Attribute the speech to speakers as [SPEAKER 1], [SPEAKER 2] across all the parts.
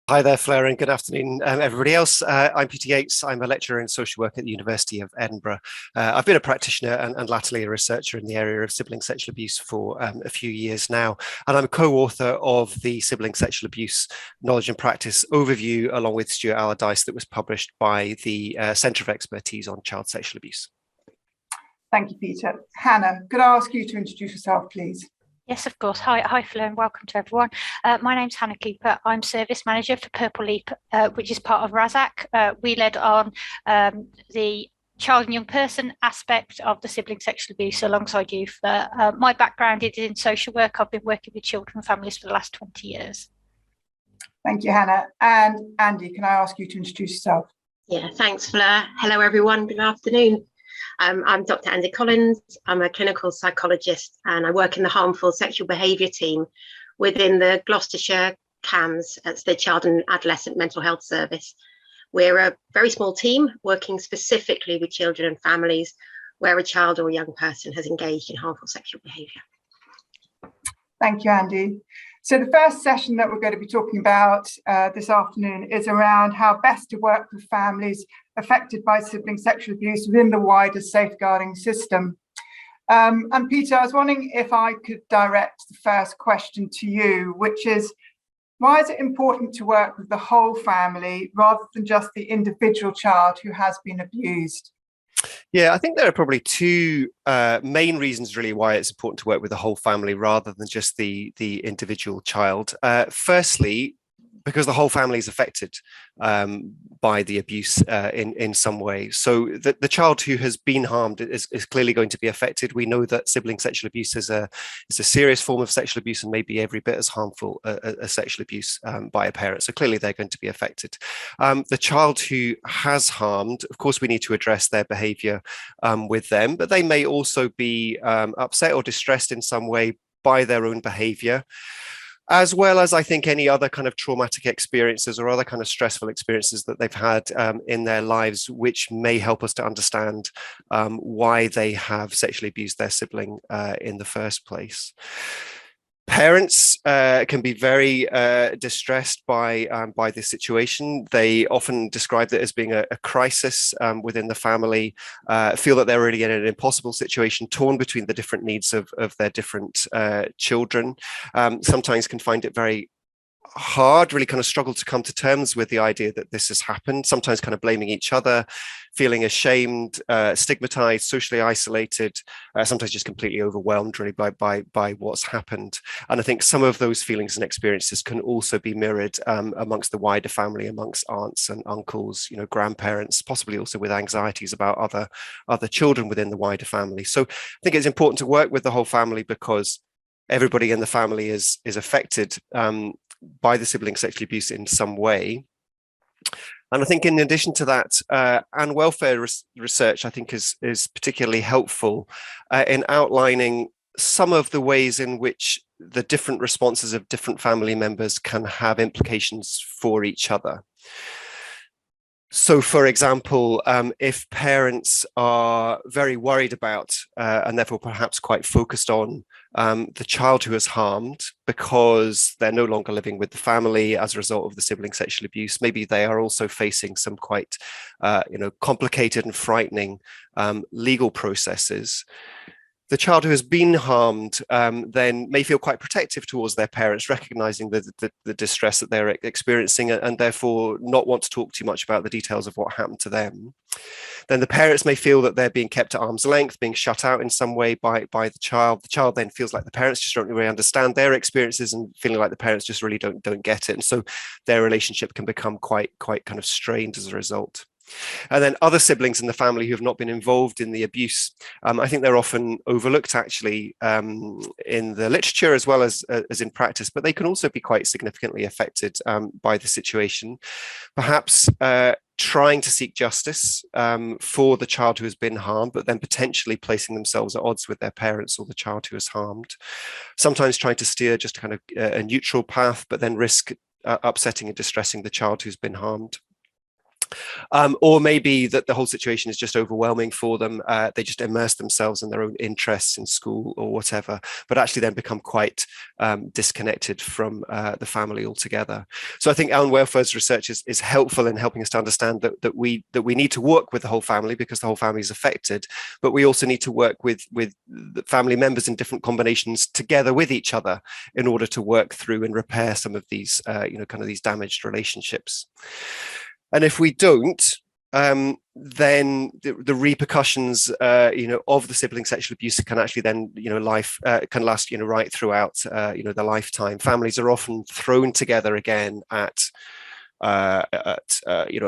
[SPEAKER 1] Hi there, Fleur, and good afternoon, everybody else. I'm Peter Yates. I'm a lecturer in social work at the University of Edinburgh. I've been a practitioner and latterly a researcher in the area of sibling sexual abuse for a few years now. And I'm a co-author of the Sibling Sexual Abuse Knowledge and Practice Overview, along with Stuart Allardyce, that was published by the Centre of Expertise on Child Sexual Abuse.
[SPEAKER 2] Thank you, Peter. Hannah, could I ask you to introduce yourself, please?
[SPEAKER 3] Yes, of course. Hi, Fleur, and welcome to everyone. My name's Hannah Cooper. I'm service manager for Purple Leap, which is part of RASAC. We led on the child and young person aspect of the sibling sexual abuse alongside you. My background is in social work. I've been working with children and families for the last 20 years.
[SPEAKER 2] Thank you, Hannah. And Andie, can I ask you to introduce yourself?
[SPEAKER 4] Yeah, thanks, Fleur. Hello, everyone. Good afternoon. I'm Dr. Andie Collins. I'm a clinical psychologist and I work in the harmful sexual behaviour team within the Gloucestershire CAMS, that's the Child and Adolescent Mental Health Service. We're a very small team working specifically with children and families where a child or a young person has engaged in harmful sexual behaviour.
[SPEAKER 2] Thank you, Andie. So the first session that we're going to be talking about this afternoon is around how best to work with families affected by sibling sexual abuse within the wider safeguarding system. And Peter, I was wondering if I could direct the first question to you, which is, why is it important to work with the whole family rather than just the individual child who has been abused?
[SPEAKER 1] Yeah, I think there are probably two main reasons really why it's important to work with the whole family rather than just the individual child. Firstly, because the whole family is affected by the abuse in some way. So the child who has been harmed is clearly going to be affected. We know that sibling sexual abuse is a serious form of sexual abuse and maybe every bit as harmful as sexual abuse by a parent. So clearly they're going to be affected. The child who has harmed, of course, we need to address their behavior with them, but they may also be upset or distressed in some way by their own behavior, as well as I think any other kind of traumatic experiences or other kind of stressful experiences that they've had in their lives, which may help us to understand why they have sexually abused their sibling in the first place. Parents can be very distressed by this situation. They often describe it as being a crisis within the family, feel that they're really in an impossible situation, torn between the different needs of their different children. Sometimes can find it very hard, really kind of struggle to come to terms with the idea that this has happened, sometimes kind of blaming each other, feeling ashamed, stigmatized, socially isolated, sometimes just completely overwhelmed really by what's happened. And I think some of those feelings and experiences can also be mirrored amongst the wider family, amongst aunts and uncles, grandparents, possibly also with anxieties about other children within the wider family. So I think it's important to work with the whole family because everybody in the family is affected by the sibling sexual abuse in some way. And I think in addition to that, and welfare research, I think is particularly helpful in outlining some of the ways in which the different responses of different family members can have implications for each other. So, for example, if parents are very worried about and therefore perhaps quite focused on the child who is harmed because they're no longer living with the family as a result of the sibling sexual abuse, maybe they are also facing some quite complicated and frightening legal processes. The child who has been harmed then may feel quite protective towards their parents, recognizing the distress that they're experiencing and therefore not want to talk too much about the details of what happened to them. Then the parents may feel that they're being kept at arm's length, being shut out in some way by the child. The child then feels like the parents just don't really understand their experiences and feeling like the parents just really don't get it. And so their relationship can become quite kind of strained as a result. And then other siblings in the family who have not been involved in the abuse, I think they're often overlooked actually in the literature as well as in practice, but they can also be quite significantly affected by the situation. Perhaps trying to seek justice for the child who has been harmed, but then potentially placing themselves at odds with their parents or the child who is harmed. Sometimes trying to steer just kind of a neutral path, but then risk upsetting and distressing the child who's been harmed. Or maybe that the whole situation is just overwhelming for them. They just immerse themselves in their own interests in school or whatever, but actually then become quite disconnected from the family altogether. So I think Alan Welford's research is helpful in helping us to understand that we need to work with the whole family because the whole family is affected, but we also need to work with the family members in different combinations together with each other in order to work through and repair some of these, kind of these damaged relationships. And if we don't, then the repercussions, of the sibling sexual abuse can actually then, can last, right throughout, the lifetime. Families are often thrown together again at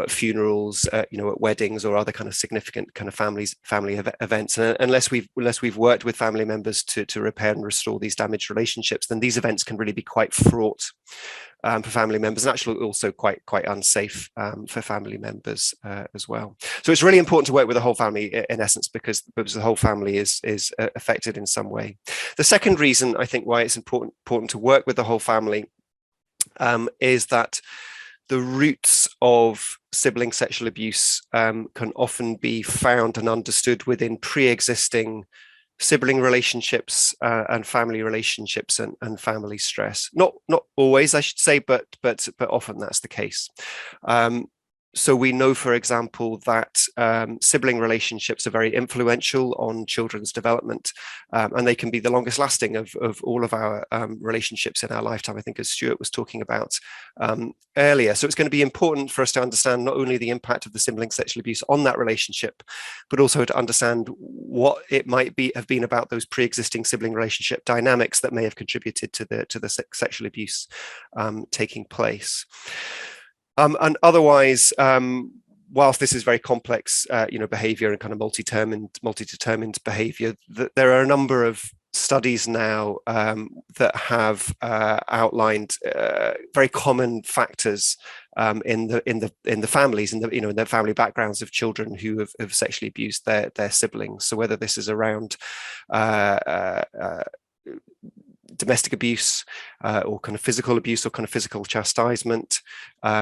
[SPEAKER 1] funerals, at weddings or other kind of significant kind of family events. And unless we've worked with family members to repair and restore these damaged relationships, then these events can really be quite fraught for family members, and actually also quite unsafe for family members as well. So it's really important to work with the whole family in essence, because the whole family is affected in some way. The second reason I think why it's important to work with the whole family is that the roots of sibling sexual abuse can often be found and understood within pre-existing sibling relationships and family relationships and family stress. Not always, I should say, but often that's the case. So we know, for example, that sibling relationships are very influential on children's development, and they can be the longest lasting of all of our relationships in our lifetime, I think, as Stuart was talking about earlier. So it's going to be important for us to understand not only the impact of the sibling sexual abuse on that relationship, but also to understand what it might have been about those pre-existing sibling relationship dynamics that may have contributed to the sexual abuse taking place. And otherwise, whilst this is very complex, behavior and kind of multi-determined behavior, there are a number of studies now that have outlined very common factors in the families, in the family backgrounds of children who have sexually abused their siblings. So whether this is around domestic abuse or kind of physical abuse or kind of physical chastisement,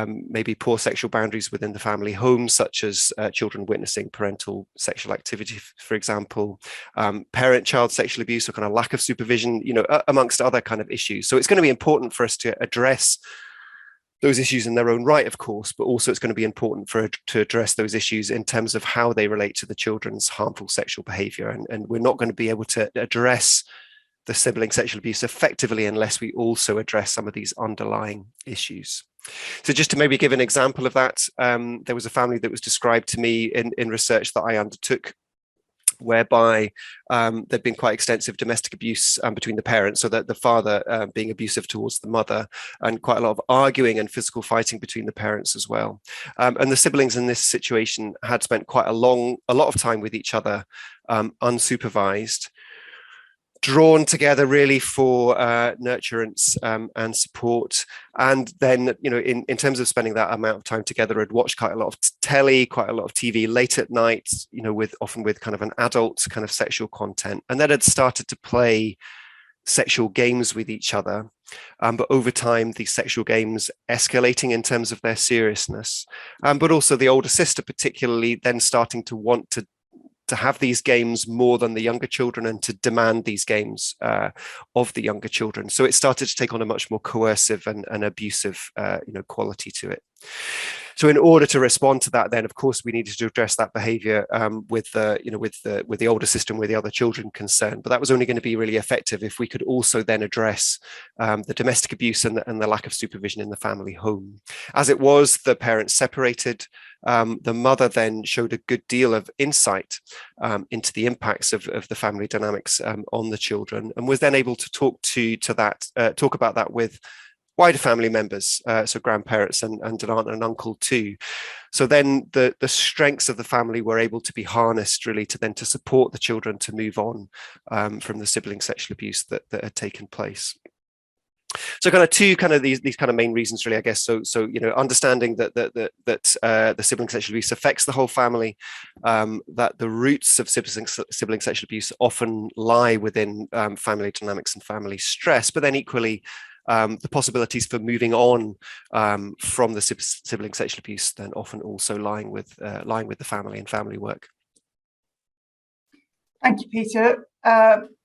[SPEAKER 1] maybe poor sexual boundaries within the family home, such as children witnessing parental sexual activity, for example, parent-child sexual abuse or kind of lack of supervision, amongst other kind of issues. So it's going to be important for us to address those issues in their own right, of course, but also it's going to be important to address those issues in terms of how they relate to the children's harmful sexual behavior. And we're not going to be able to address the sibling sexual abuse effectively unless we also address some of these underlying issues. So just to maybe give an example of that, there was a family that was described to me in research that I undertook, whereby there'd been quite extensive domestic abuse between the parents, so that the father being abusive towards the mother, and quite a lot of arguing and physical fighting between the parents as well. And the siblings in this situation had spent quite a lot of time with each other, unsupervised, drawn together really for nurturance and support. And then, in terms of spending that amount of time together, I'd watched quite a lot of telly, quite a lot of TV late at night, often with kind of an adult kind of sexual content. And then had started to play sexual games with each other. But over time, these sexual games escalating in terms of their seriousness, but also the older sister particularly then starting to want to have these games more than the younger children and to demand these games of the younger children. So it started to take on a much more coercive and abusive quality to it. So in order to respond to that, then of course we needed to address that behavior with the older sister and with the other children concerned. But that was only going to be really effective if we could also then address the domestic abuse and the lack of supervision in the family home. As it was, the parents separated. The mother then showed a good deal of insight into the impacts of the family dynamics on the children, and was then able to talk about that with wider family members, so grandparents and an aunt and an uncle too. So then the strengths of the family were able to be harnessed really to support the children to move on from the sibling sexual abuse that had taken place. So kind of two kind of these kind of main reasons really, I guess. So understanding that the sibling sexual abuse affects the whole family, that the roots of sibling sexual abuse often lie within family dynamics and family stress, but then equally the possibilities for moving on from the sibling sexual abuse then often also lying with the family and family work.
[SPEAKER 2] Thank you, Peter.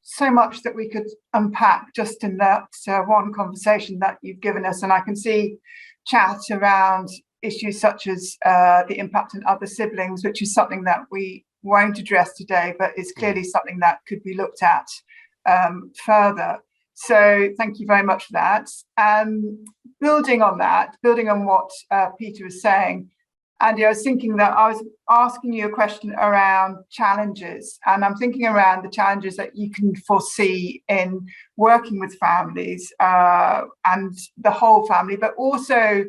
[SPEAKER 2] So much that we could unpack just in that one conversation that you've given us, and I can see chat around issues such as the impact on other siblings, which is something that we won't address today, but is clearly something that could be looked at further. So thank you very much for that. Building on what Peter was saying, Andie, I was thinking that I was asking you a question around challenges, and I'm thinking around the challenges that you can foresee in working with families and the whole family, but also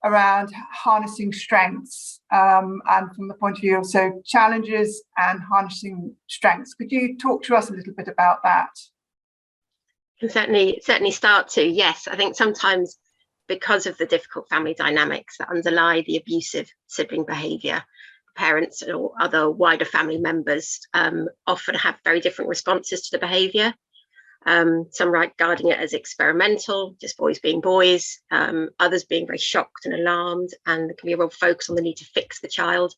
[SPEAKER 2] around harnessing strengths and from the point of view of so challenges and harnessing strengths. Could you talk to us a little bit about that?
[SPEAKER 4] Can certainly start to. Yes, I think sometimes because of the difficult family dynamics that underlie the abusive sibling behaviour, parents or other wider family members often have very different responses to the behaviour. Some regarding it as experimental, just boys being boys, others being very shocked and alarmed, and there can be a real focus on the need to fix the child,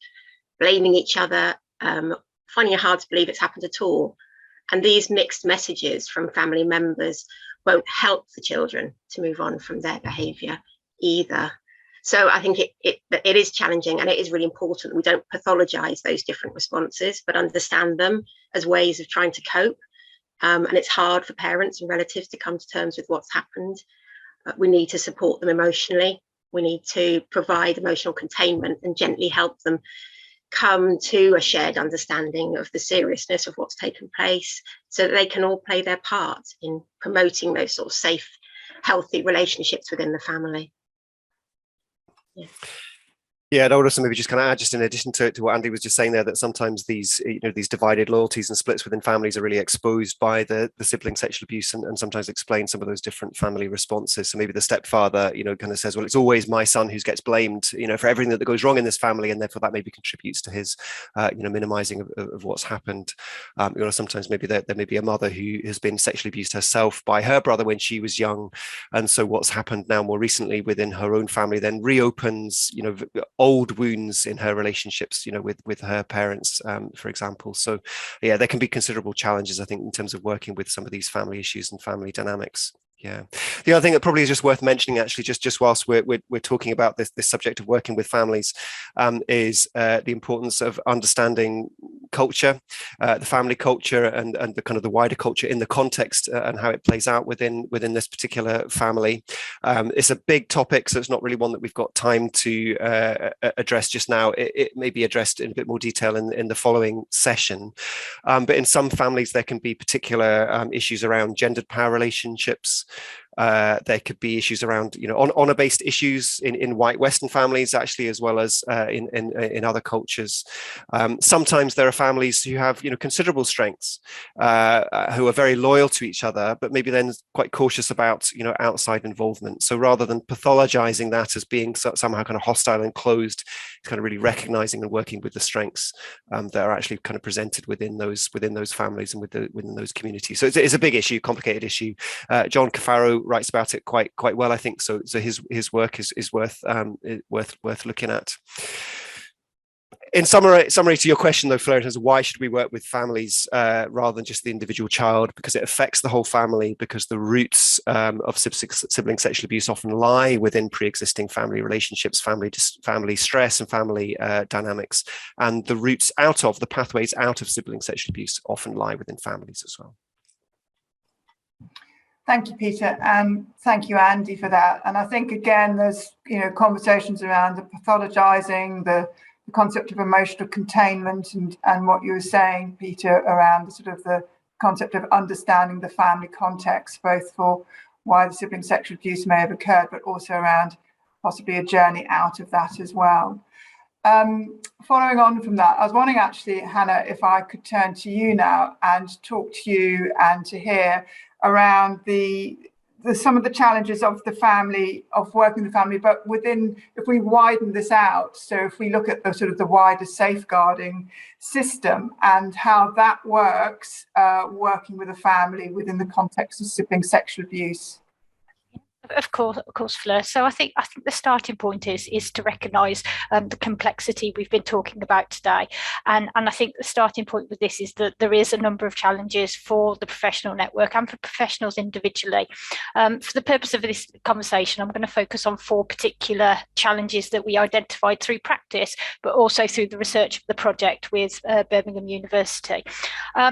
[SPEAKER 4] blaming each other, finding it hard to believe it's happened at all. And these mixed messages from family members won't help the children to move on from their behaviour either. So I think it is challenging, and it is really important that we don't pathologise those different responses, but understand them as ways of trying to cope. And it's hard for parents and relatives to come to terms with what's happened. We need to support them emotionally. We need to provide emotional containment and gently help them come to a shared understanding of the seriousness of what's taken place, so that they can all play their part in promoting those sort of safe, healthy relationships within the family.
[SPEAKER 1] Yeah, and I would also maybe just kind of add, just in addition to what Andie was just saying there, that sometimes these divided loyalties and splits within families are really exposed by the sibling sexual abuse, and sometimes explain some of those different family responses. So maybe the stepfather, kind of says, well, it's always my son who gets blamed, for everything that goes wrong in this family, and therefore that maybe contributes to his, minimizing of what's happened. Sometimes maybe there may be a mother who has been sexually abused herself by her brother when she was young, and so what's happened now more recently within her own family then reopens, old wounds in her relationships, with her parents, for example. So yeah, there can be considerable challenges, I think, in terms of working with some of these family issues and family dynamics. Yeah. The other thing that probably is just worth mentioning, actually, just whilst we're talking about this subject of working with families, is the importance of understanding culture, the family culture, and the kind of the wider culture in the context and how it plays out within this particular family. It's a big topic, so it's not really one that we've got time to address just now. It may be addressed in a bit more detail in the following session. But in some families, there can be particular issues around gendered power relationships. There could be issues around, honor-based issues in white Western families, actually, as well as in other cultures. Sometimes there are families who have, considerable strengths, who are very loyal to each other, but maybe then quite cautious about, outside involvement. So rather than pathologizing that as being somehow kind of hostile and closed, it's kind of really recognizing and working with the strengths that are actually kind of presented within those families and within those communities. So it's a big issue, complicated issue. John Cafaro writes about it quite well, I think. So his work is worth looking at. In summary to your question, though, Fleur, in terms of why should we work with families rather than just the individual child? Because it affects the whole family, because the roots of sibling sexual abuse often lie within pre-existing family relationships, family stress and family dynamics, and the roots the pathways out of sibling sexual abuse often lie within families as well.
[SPEAKER 2] Thank you, Peter, and thank you, Andie, for that. And I think, again, there's conversations around the pathologizing, the concept of emotional containment, and what you were saying, Peter, around the concept of understanding the family context, both for why the sibling sexual abuse may have occurred, but also around possibly a journey out of that as well. Following on from that, I was wondering, actually, Hannah, if I could turn to you now and talk to you and to hear around some of the challenges of the family, of working with the family, but if we widen this out, so if we look at the wider safeguarding system and how that works, working with a family within the context of sibling sexual abuse.
[SPEAKER 3] Of course, Fleur. So I think the starting point is to recognise the complexity we've been talking about today, and I think the starting point with this is that there is a number of challenges for the professional network and for professionals individually. For the purpose of this conversation, I'm going to focus on 4 particular challenges that we identified through practice, but also through the research of the project with Birmingham University.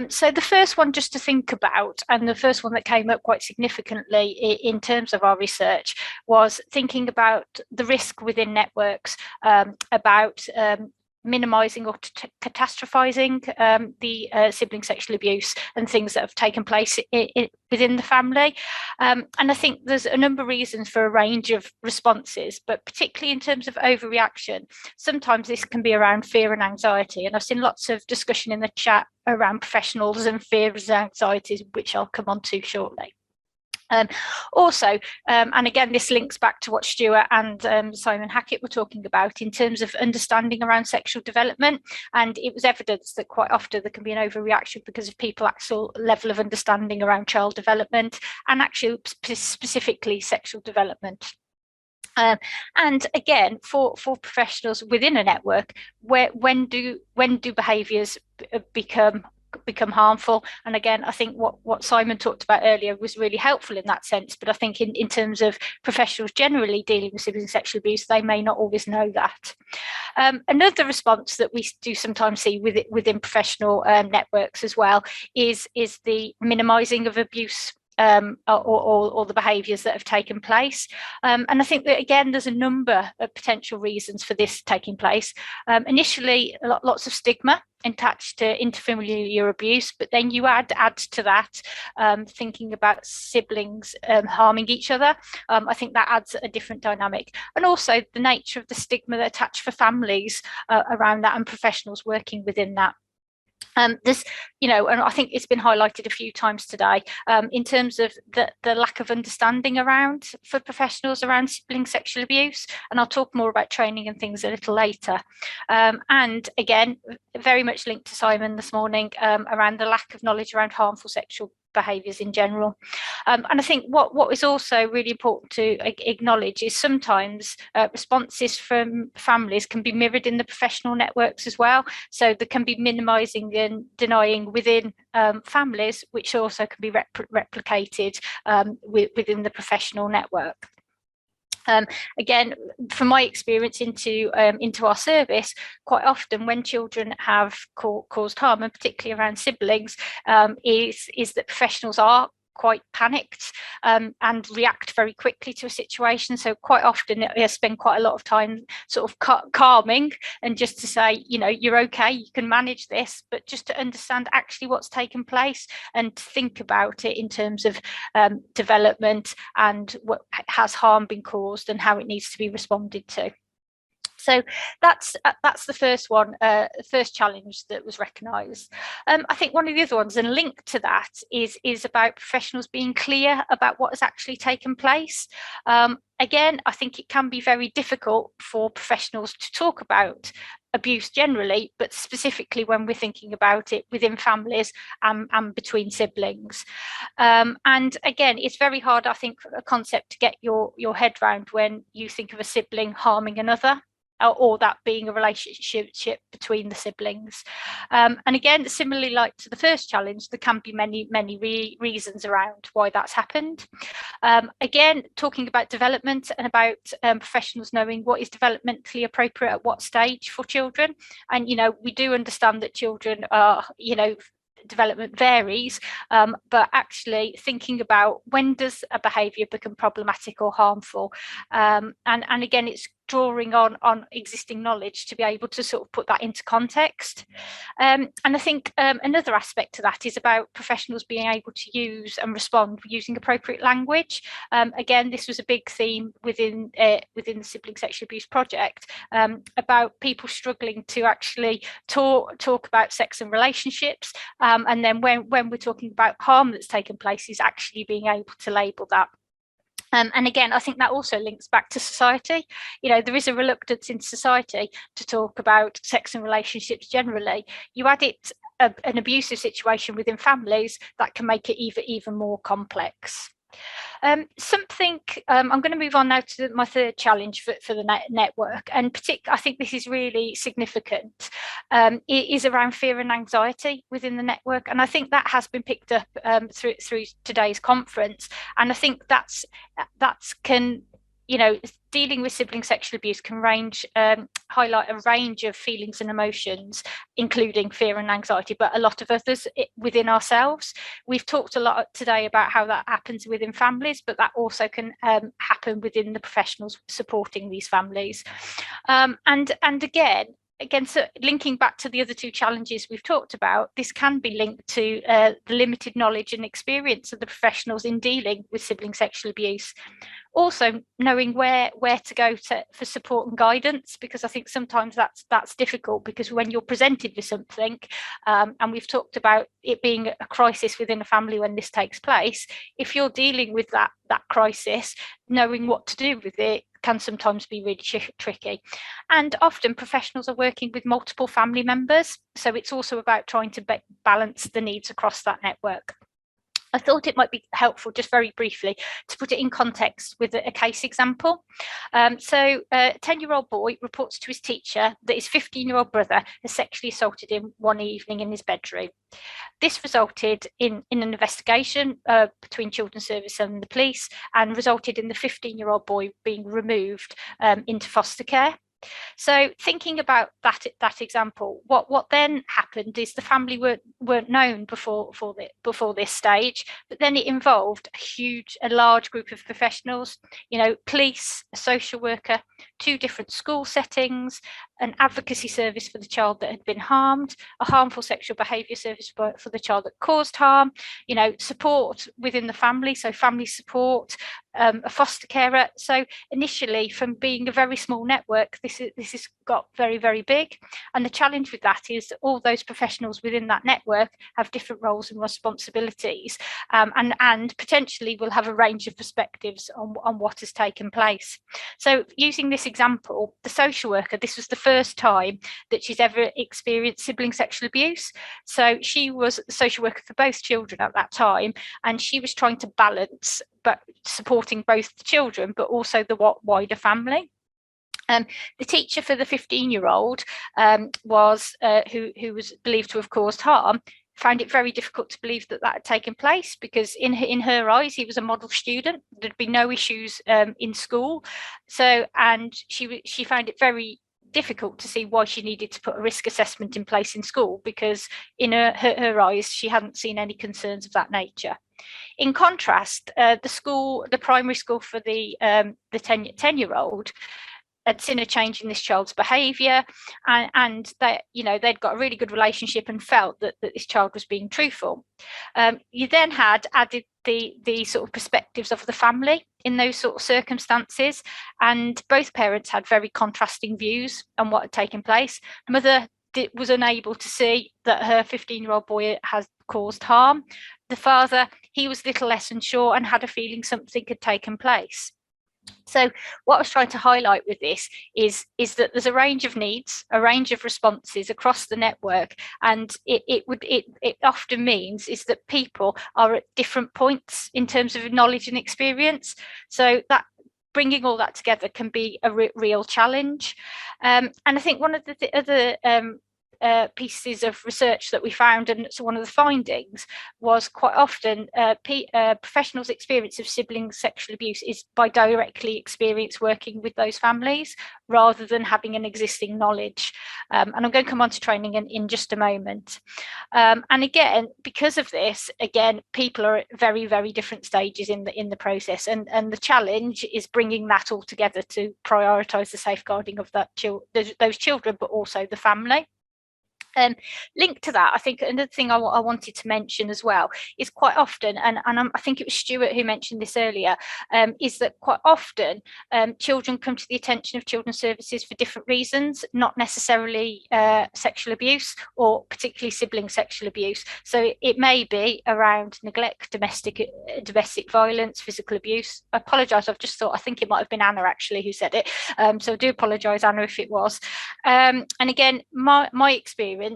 [SPEAKER 3] So the first one just to think about, and the first one that came up quite significantly in terms of our research, was thinking about the risk within networks, about minimising or catastrophizing the sibling sexual abuse and things that have taken place within the family. And I think there's a number of reasons for a range of responses, but particularly in terms of overreaction, sometimes this can be around fear and anxiety. And I've seen lots of discussion in the chat around professionals and fears and anxieties, which I'll come on to shortly. Also, and again, this links back to what Stuart and Simon Hackett were talking about in terms of understanding around sexual development. And it was evidence that quite often there can be an overreaction because of people's actual level of understanding around child development and actually specifically sexual development. And again, for professionals within a network, when do behaviours become harmful? And again, I think what Simon talked about earlier was really helpful in that sense, but I think in terms of professionals generally dealing with sibling sexual abuse, they may not always know that. Another response that we do sometimes see within professional networks as well is the minimising of abuse or the behaviours that have taken place. And I think that, again, there's a number of potential reasons for this taking place. Initially, lots of stigma attached to interfamilial abuse, but then you add to that thinking about siblings harming each other. I think that adds a different dynamic, and also the nature of the stigma that attached for families around that and professionals working within that. There's, and I think it's been highlighted a few times today in terms of the lack of understanding around for professionals around sibling sexual abuse, and I'll talk more about training and things a little later. And again, very much linked to Simon this morning around the lack of knowledge around harmful sexual behaviours in general. And I think what is also really important to acknowledge is sometimes responses from families can be mirrored in the professional networks as well. So there can be minimising and denying within families, which also can be replicated within the professional network. Again, from my experience into our service, quite often when children have caused harm, and particularly around siblings, is that professionals are quite panicked and react very quickly to a situation. So quite often I spend quite a lot of time sort of calming and just to say, you're okay, you can manage this, but just to understand actually what's taken place and to think about it in terms of development and what has harm been caused and how it needs to be responded to. So that's the first one, first challenge that was recognised. I think one of the other ones, and linked to that, is about professionals being clear about what has actually taken place. Again, I think it can be very difficult for professionals to talk about abuse generally, but specifically when we're thinking about it within families and between siblings. And again, it's very hard, I think, for a concept to get your head around when you think of a sibling harming another, or that being a relationship between the siblings. And again, similarly, like to the first challenge, there can be many reasons around why that's happened. Again, talking about development and about professionals knowing what is developmentally appropriate at what stage for children. And, we do understand that children are, development varies, but actually thinking about when does a behaviour become problematic or harmful, and again, it's drawing on existing knowledge to be able to sort of put that into context. And I think another aspect to that is about professionals being able to use and respond using appropriate language. Again, this was a big theme within the Sibling Sexual Abuse Project, about people struggling to actually talk about sex and relationships, and then when we're talking about harm that's taken place, is actually being able to label that. And again, I think that also links back to society. There is a reluctance in society to talk about sex and relationships generally. You add an abusive situation within families, that can make it even more complex. I'm going to move on now to my third challenge for the network, and I think this is really significant. It is around fear and anxiety within the network, and I think that has been picked up through today's conference, and I think that's can, dealing with sibling sexual abuse can highlight a range of feelings and emotions, including fear and anxiety, but a lot of others within ourselves. We've talked a lot today about how that happens within families, but that also can happen within the professionals supporting these families. And again, so linking back to the other two challenges we've talked about, this can be linked to the limited knowledge and experience of the professionals in dealing with sibling sexual abuse. Also, knowing where to go for support and guidance, because I think sometimes that's difficult, because when you're presented with something, and we've talked about it being a crisis within a family when this takes place, if you're dealing with that crisis, knowing what to do with it can sometimes be really tricky. And often professionals are working with multiple family members, so it's also about trying to balance the needs across that network. I thought it might be helpful, just very briefly, to put it in context with a case example. So a 10-year-old boy reports to his teacher that his 15-year-old brother has sexually assaulted him one evening in his bedroom. This resulted in an investigation between Children's Service and the police, and resulted in the 15-year-old boy being removed into foster care. So thinking about that example, what then happened is the family weren't known before this stage, but then it involved a large group of professionals, police, a social worker, 2 different school settings, an advocacy service for the child that had been harmed, a harmful sexual behaviour service for the child that caused harm, support within the family, so family support, a foster carer. So initially, from being a very small network, this has got very, very big. And the challenge with that is that all those professionals within that network have different roles and responsibilities, and potentially will have a range of perspectives on what has taken place. So using this example, the social worker, this was the first time that she's ever experienced sibling sexual abuse. So she was a social worker for both children at that time, and she was trying to balance but supporting both the children but also the wider family. The teacher for the 15-year-old was who was believed to have caused harm, found it very difficult to believe that had taken place, because in her eyes he was a model student. There'd been no issues in school, and she found it very difficult to see why she needed to put a risk assessment in place in school, because in her eyes she hadn't seen any concerns of that nature. In contrast, the primary school for the 10-year-old had seen a change in this child's behaviour, and they'd got a really good relationship and felt that this child was being truthful. You then had added the sort of perspectives of the family in those sort of circumstances, and both parents had very contrasting views on what had taken place. Mother was unable to see that her 15-year-old boy has caused harm. The father, he was little less unsure and had a feeling something had taken place. So what I was trying to highlight with this is that there's a range of needs, a range of responses across the network, and it often means is that people are at different points in terms of knowledge and experience. So that bringing all that together can be a real challenge. And I think one of the other pieces of research that we found, and so one of the findings was quite often professionals' experience of sibling sexual abuse is by directly experience working with those families rather than having an existing knowledge. And I'm going to come on to training in just a moment. And again, because of this, people are at very, very different stages in the process, and the challenge is bringing that all together to prioritise the safeguarding of those children, but also the family. Linked to that, I think another thing I wanted to mention as well is quite often, and I think it was Stuart who mentioned this earlier, is that quite often children come to the attention of Children's Services for different reasons, not necessarily sexual abuse or particularly sibling sexual abuse. So it may be around neglect, domestic violence, physical abuse. I apologise, I think it might have been Anna actually who said it, so I do apologise, Anna, if it was. And again, my experience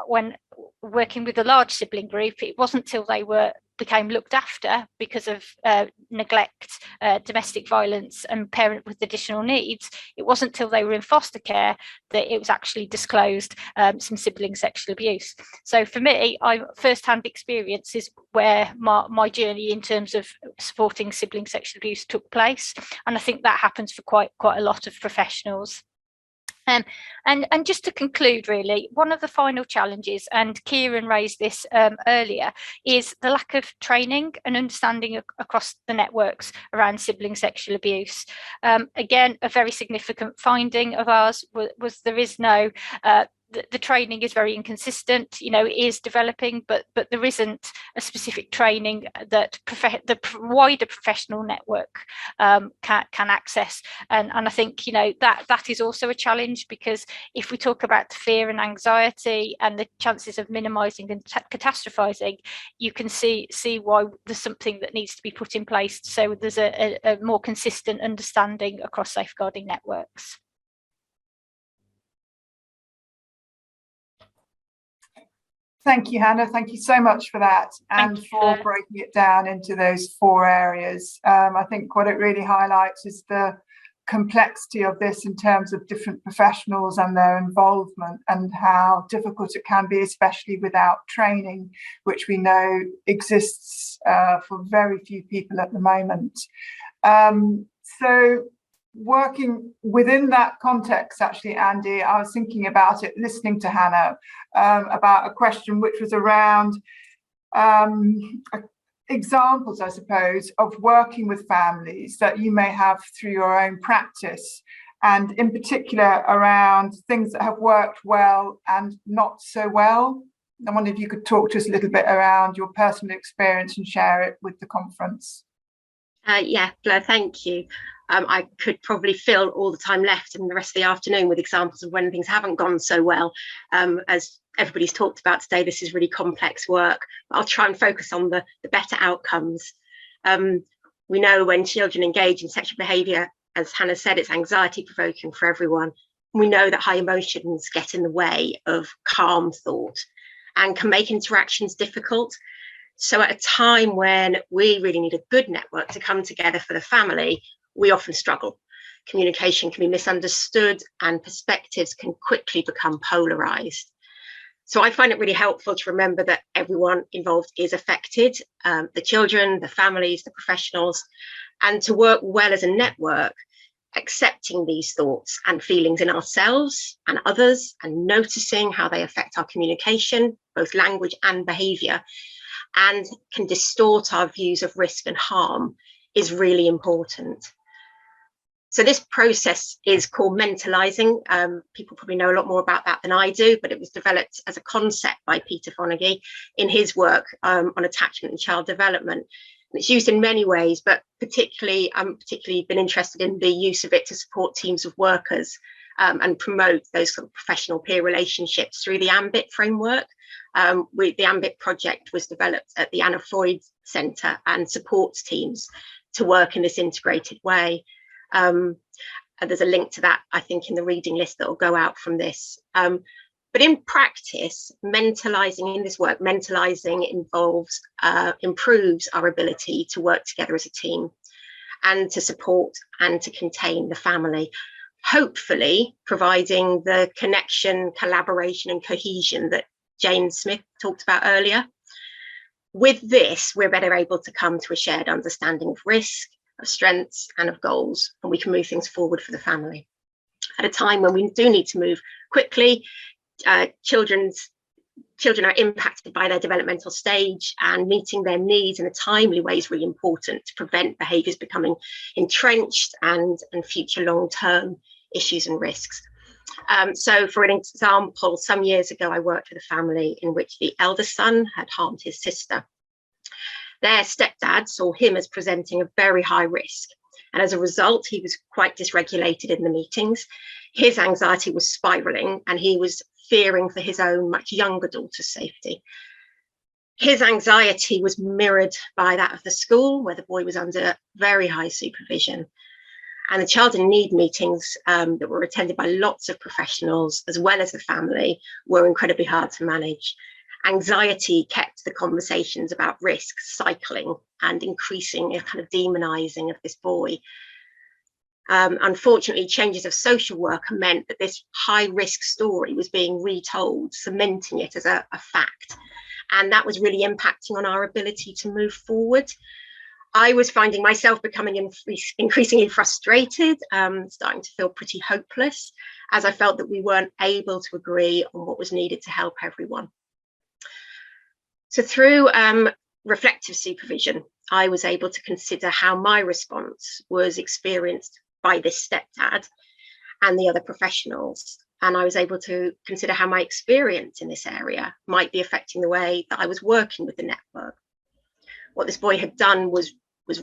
[SPEAKER 3] when working with a large sibling group, it wasn't till they were became looked after because of neglect, domestic violence, and parent with additional needs, it wasn't until they were in foster care that it was actually disclosed some sibling sexual abuse. So for me, first-hand experience is where my journey in terms of supporting sibling sexual abuse took place, and I think that happens for quite a lot of professionals. And just to conclude, really, one of the final challenges, and Kieran raised this earlier, is the lack of training and understanding across the networks around sibling sexual abuse. Again, a very significant finding of ours was there is no the training is very inconsistent, you know, it is developing, but there isn't a specific training that the wider professional network can access. And I think, you know, that is also a challenge, because if we talk about the fear and anxiety and the chances of minimizing and catastrophizing, you can see why there's something that needs to be put in place so there's a more consistent understanding across safeguarding networks.
[SPEAKER 2] Thank you, Hannah. Thank you so much for that, and for breaking it down into those 4 areas. I think what it really highlights is the complexity of this in terms of different professionals and their involvement, and how difficult it can be, especially without training, which we know exists for very few people at the moment. So working within that context, actually, Andie, I was thinking about it, listening to Hannah, about a question which was around examples, I suppose, of working with families that you may have through your own practice, and in particular around things that have worked well and not so well. I wonder if you could talk to us a little bit around your personal experience and share it with the conference.
[SPEAKER 4] Yeah, Fleur, thank you. I could probably fill all the time left in the rest of the afternoon with examples of when things haven't gone so well. As everybody's talked about today, this is really complex work. I'll try and focus on the better outcomes. We know when children engage in sexual behaviour, as Hannah said, it's anxiety provoking for everyone. We know that high emotions get in the way of calm thought and can make interactions difficult. So at a time when we really need a good network to come together for the family, we often struggle. Communication can be misunderstood and perspectives can quickly become polarized. So I find it really helpful to remember that everyone involved is affected, the children, the families, the professionals, and to work well as a network, accepting these thoughts and feelings in ourselves and others, and noticing how they affect our communication, both language and behavior, and can distort our views of risk and harm, is really important. So this process is called mentalizing. People probably know a lot more about that than I do, but it was developed as a concept by Peter Fonagy in his work on attachment and child development. And it's used in many ways, but I'm particularly been interested in the use of it to support teams of workers and promote those sort of professional peer relationships through the AMBIT framework. The AMBIT project was developed at the Anna Freud Centre and supports teams to work in this integrated way. And there's a link to that, I think, in the reading list that will go out from this. But in practice, mentalizing in this work, mentalizing improves our ability to work together as a team and to support and to contain the family, hopefully providing the connection, collaboration and cohesion that Jane Smith talked about earlier. With this, we're better able to come to a shared understanding of risk, of strengths and of goals, and we can move things forward for the family. At a time when we do need to move quickly, children are impacted by their developmental stage, and meeting their needs in a timely way is really important to prevent behaviours becoming entrenched and future long-term issues and risks. So for an example, some years ago, I worked with a family in which the eldest son had harmed his sister. Their stepdad saw him as presenting a very high risk, and as a result, he was quite dysregulated in the meetings. His anxiety was spiralling, and he was fearing for his own much younger daughter's safety. His anxiety was mirrored by that of the school, where the boy was under very high supervision. And the child in need meetings that were attended by lots of professionals, as well as the family, were incredibly hard to manage. Anxiety kept the conversations about risk cycling and increasing a kind of demonizing of this boy. Unfortunately, changes of social worker meant that this high risk story was being retold, cementing it as a fact. And that was really impacting on our ability to move forward. I was finding myself becoming increasingly frustrated, starting to feel pretty hopeless, as I felt that we weren't able to agree on what was needed to help everyone. So through reflective supervision, I was able to consider how my response was experienced by this stepdad and the other professionals. And I was able to consider how my experience in this area might be affecting the way that I was working with the network. What this boy had done was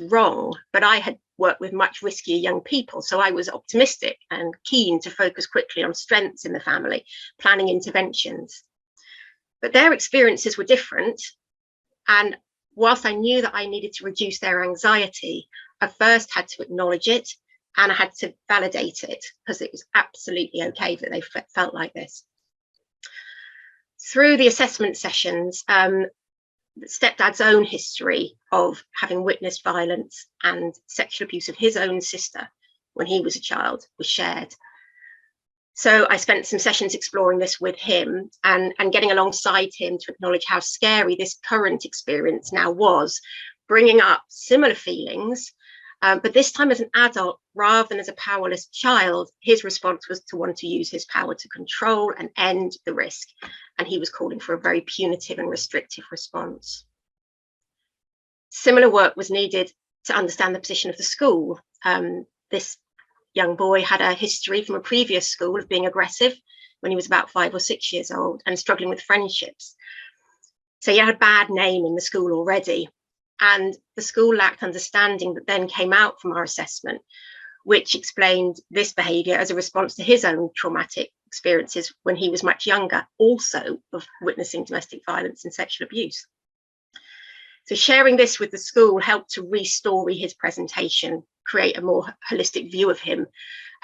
[SPEAKER 4] wrong, but I had worked with much riskier young people. So I was optimistic and keen to focus quickly on strengths in the family, planning interventions. But their experiences were different. And whilst I knew that I needed to reduce their anxiety, I first had to acknowledge it and I had to validate it, because it was absolutely okay that they felt like this. Through the assessment sessions, stepdad's own history of having witnessed violence and sexual abuse of his own sister when he was a child was shared. So I spent some sessions exploring this with him and getting alongside him to acknowledge how scary this current experience now was, bringing up similar feelings, but this time as an adult rather than as a powerless child. His response was to want to use his power to control and end the risk. And he was calling for a very punitive and restrictive response. Similar work was needed to understand the position of the school. This young boy had a history from a previous school of being aggressive when he was about 5 or 6 years old and struggling with friendships. So he had a bad name in the school already. And the school lacked understanding that then came out from our assessment, which explained this behaviour as a response to his own traumatic experiences when he was much younger, also of witnessing domestic violence and sexual abuse. So sharing this with the school helped to re-story his presentation, create a more holistic view of him.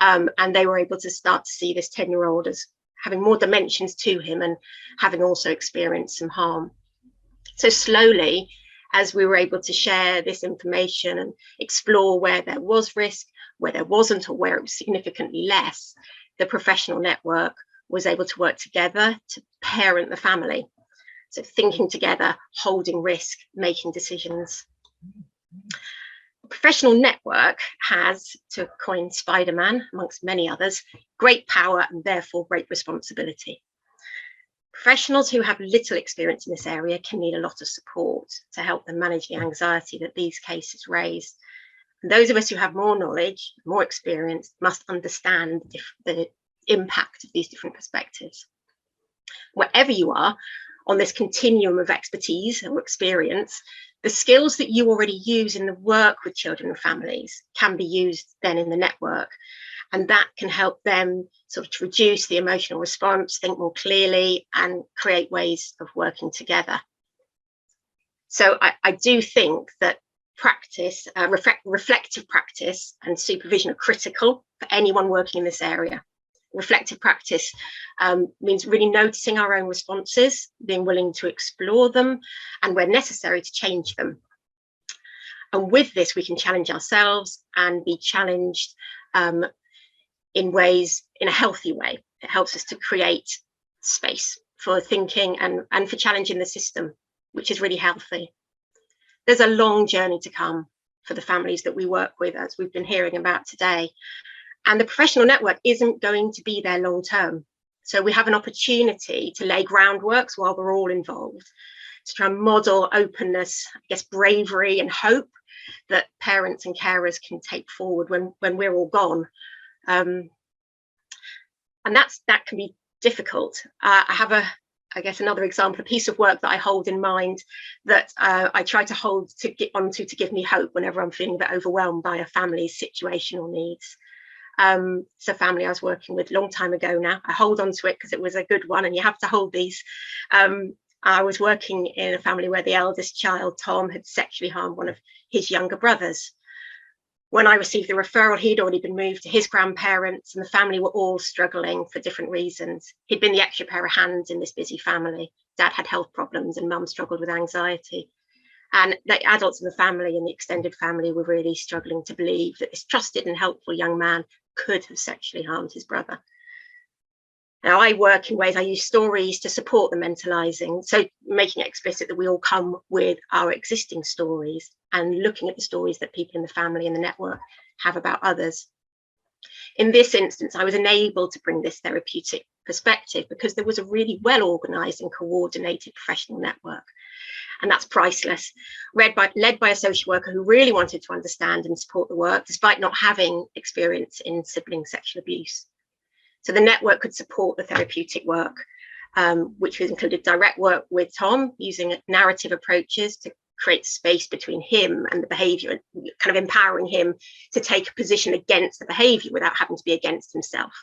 [SPEAKER 4] And they were able to start to see this 10-year-old as having more dimensions to him and having also experienced some harm. So slowly, as we were able to share this information and explore where there was risk, where there wasn't, or where it was significantly less, the professional network was able to work together to parent the family. So thinking together, holding risk, making decisions. The professional network has, to coin Spider-Man, amongst many others, great power and therefore great responsibility. Professionals who have little experience in this area can need a lot of support to help them manage the anxiety that these cases raise. And those of us who have more knowledge, more experience, must understand the impact of these different perspectives. Wherever you are on this continuum of expertise or experience, the skills that you already use in the work with children and families can be used then in the network. And that can help them sort of to reduce the emotional response, think more clearly, and create ways of working together. So I do think that practice, reflective practice and supervision are critical for anyone working in this area. Reflective practice means really noticing our own responses, being willing to explore them, and where necessary to change them. And with this, we can challenge ourselves and be challenged in ways, in a healthy way. It helps us to create space for thinking and for challenging the system, which is really healthy. There's a long journey to come for the families that we work with, as we've been hearing about today. And the professional network isn't going to be there long term. So we have an opportunity to lay groundworks while we're all involved, to try and model openness, I guess, bravery and hope that parents and carers can take forward when we're all gone. And that can be difficult. I have I guess another example, a piece of work that I hold in mind that I try to hold to get onto to give me hope whenever I'm feeling a bit overwhelmed by a family's situational needs. It's a family I was working with a long time ago now. I hold on to it because it was a good one, and you have to hold these. I was working in a family where the eldest child, Tom, had sexually harmed one of his younger brothers. When I received the referral, he'd already been moved to his grandparents, and the family were all struggling for different reasons. He'd been the extra pair of hands in this busy family. Dad had health problems and mum struggled with anxiety. And the adults in the family and the extended family were really struggling to believe that this trusted and helpful young man could have sexually harmed his brother. Now, I work in ways, I use stories to support the mentalising. So making it explicit that we all come with our existing stories and looking at the stories that people in the family and the network have about others. In this instance, I was enabled to bring this therapeutic perspective because there was a really well organised and coordinated professional network. And that's priceless, led by a social worker who really wanted to understand and support the work, despite not having experience in sibling sexual abuse. So the network could support the therapeutic work, which included direct work with Tom using narrative approaches to create space between him and the behaviour, kind of empowering him to take a position against the behaviour without having to be against himself.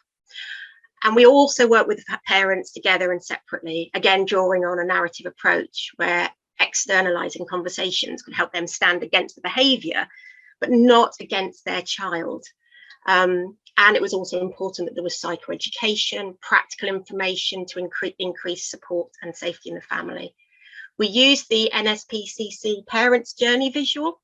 [SPEAKER 4] And we also work with parents together and separately, again, drawing on a narrative approach where externalizing conversations could help them stand against the behaviour, but not against their child. And it was also important that there was psychoeducation, practical information to increase support and safety in the family. We used the NSPCC Parents Journey visual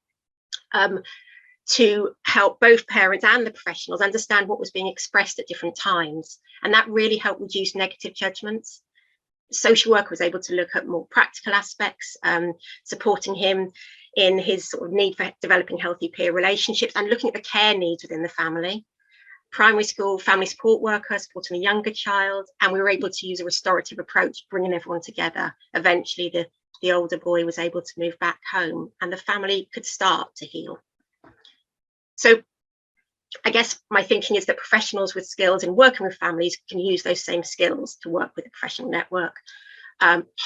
[SPEAKER 4] to help both parents and the professionals understand what was being expressed at different times. And that really helped reduce negative judgments. The social worker was able to look at more practical aspects, supporting him in his sort of need for developing healthy peer relationships and looking at the care needs within the family. Primary school family support worker supporting a younger child, and we were able to use a restorative approach, bringing everyone together. Eventually, the older boy was able to move back home and the family could start to heal. So I guess my thinking is that professionals with skills in working with families can use those same skills to work with a professional network.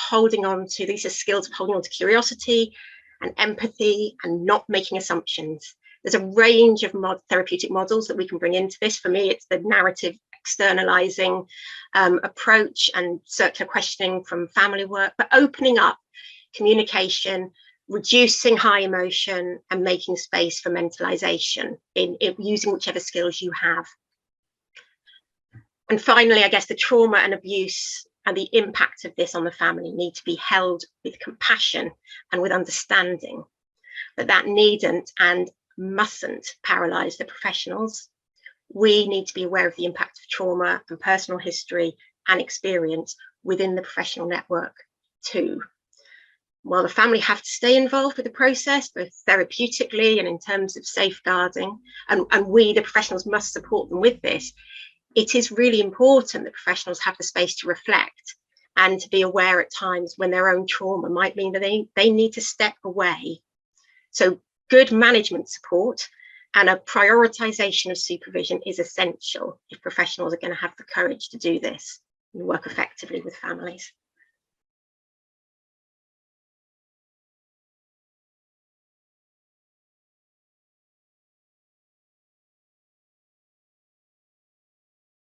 [SPEAKER 4] Holding on to these are skills of holding on to curiosity and empathy and not making assumptions. There's a range of therapeutic models that we can bring into this. For me, it's the narrative externalizing approach and circular questioning from family work, but opening up communication, reducing high emotion and making space for mentalization in using whichever skills you have. And finally, I guess the trauma and abuse and the impact of this on the family need to be held with compassion and with understanding, but that needn't and mustn't paralyze the professionals. We need to be aware of the impact of trauma and personal history and experience within the professional network too. While the family have to stay involved with the process, both therapeutically and in terms of safeguarding, and we, the professionals, must support them with this, it is really important that professionals have the space to reflect and to be aware at times when their own trauma might mean that they need to step away. So good management support and a prioritization of supervision is essential if professionals are going to have the courage to do this and work effectively with families.